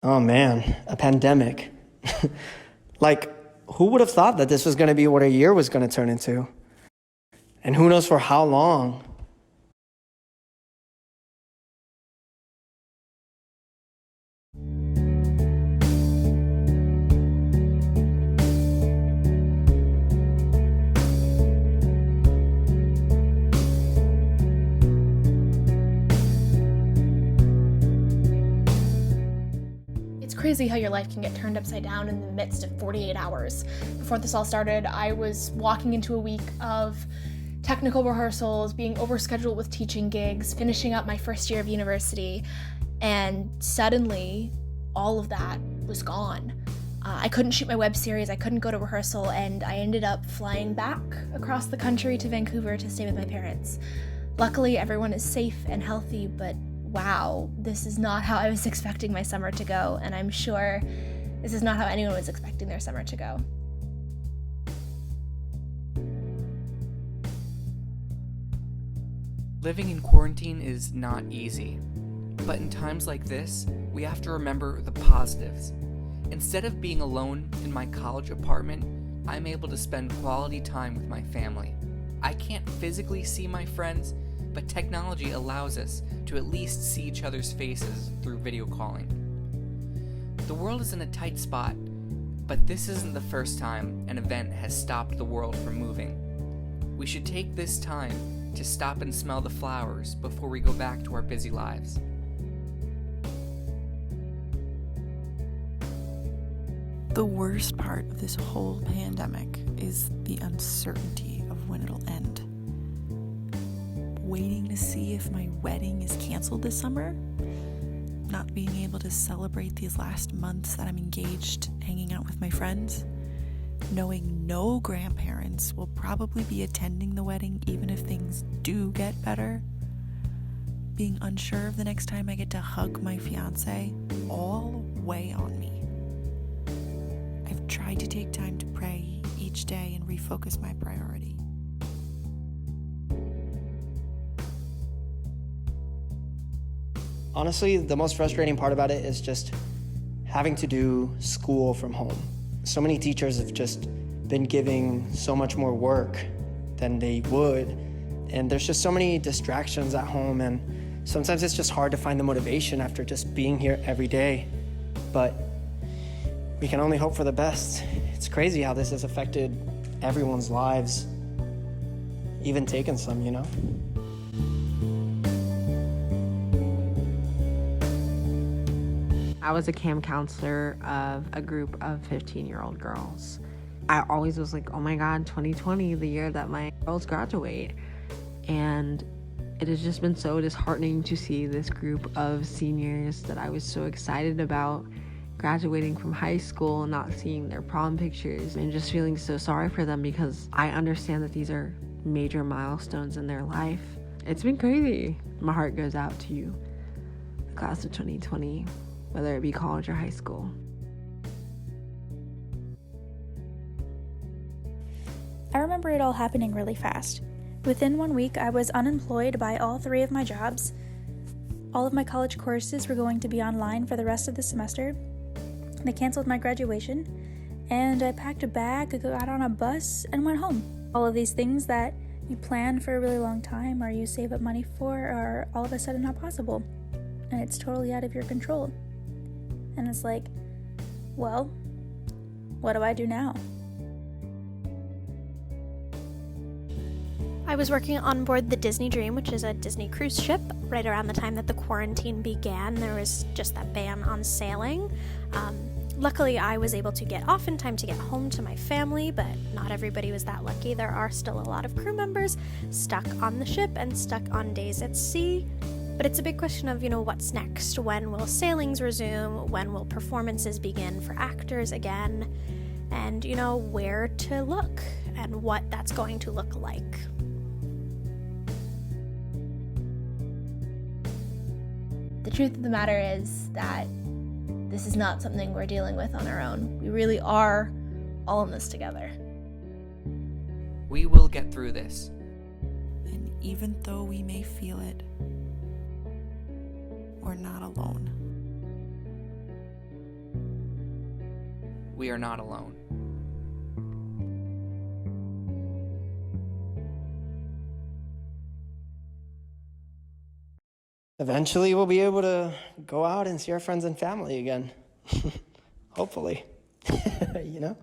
Oh man, a pandemic. Like, who would have thought that this was going to be what a year was going to turn into? And who knows for how long? It's crazy how your life can get turned upside down in the midst of 48 hours. Before this all started, I was walking into a week of technical rehearsals, being overscheduled with teaching gigs, finishing up my first year of university, and suddenly all of that was gone. I couldn't shoot my web series, I couldn't go to rehearsal, and I ended up flying back across the country to Vancouver to stay with my parents. Luckily, everyone is safe and healthy, but wow, this is not how I was expecting my summer to go, and I'm sure this is not how anyone was expecting their summer to go. Living in quarantine is not easy, but in times like this, we have to remember the positives. Instead of being alone in my college apartment, I'm able to spend quality time with my family. I can't physically see my friends, but technology allows us to at least see each other's faces through video calling. The world is in a tight spot, but this isn't the first time an event has stopped the world from moving. We should take this time to stop and smell the flowers before we go back to our busy lives. The worst part of this whole pandemic is the uncertainty of when it'll end. Waiting to see if my wedding is canceled this summer, not being able to celebrate these last months that I'm engaged, hanging out with my friends, knowing no grandparents will probably be attending the wedding even if things do get better, being unsure of the next time I get to hug my fiance, all weigh on me. I've tried to take time to pray each day and refocus my priority. Honestly, the most frustrating part about it is just having to do school from home. So many teachers have just been giving so much more work than they would, and there's just so many distractions at home, and sometimes it's just hard to find the motivation after just being here every day. But we can only hope for the best. It's crazy how this has affected everyone's lives, even taken some, you know? I was a camp counselor of a group of 15-year-old girls. I always was like, oh my God, 2020, the year that my girls graduate. And it has just been so disheartening to see this group of seniors that I was so excited about graduating from high school and not seeing their prom pictures, and just feeling so sorry for them because I understand that these are major milestones in their life. It's been crazy. My heart goes out to you, the class of 2020. Whether it be college or high school. I remember it all happening really fast. Within 1 week, I was unemployed by all 3 of my jobs. All of my college courses were going to be online for the rest of the semester. They canceled my graduation, and I packed a bag, got on a bus, and went home. All of these things that you plan for a really long time or you save up money for are all of a sudden not possible. And it's totally out of your control. And it's like, well, what do I do now? I was working on board the Disney Dream, which is a Disney cruise ship. Right around the time that the quarantine began, there was just that ban on sailing. Luckily, I was able to get off in time to get home to my family, but not everybody was that lucky. There are still a lot of crew members stuck on the ship and stuck on days at sea. But it's a big question of, what's next? When will sailings resume? When will performances begin for actors again? And, where to look and what that's going to look like. The truth of the matter is that this is not something we're dealing with on our own. We really are all in this together. We will get through this. And even though we may feel it, we're not alone. we are not alone. Eventually, we'll be able to go out and see our friends and family again. Hopefully, you know?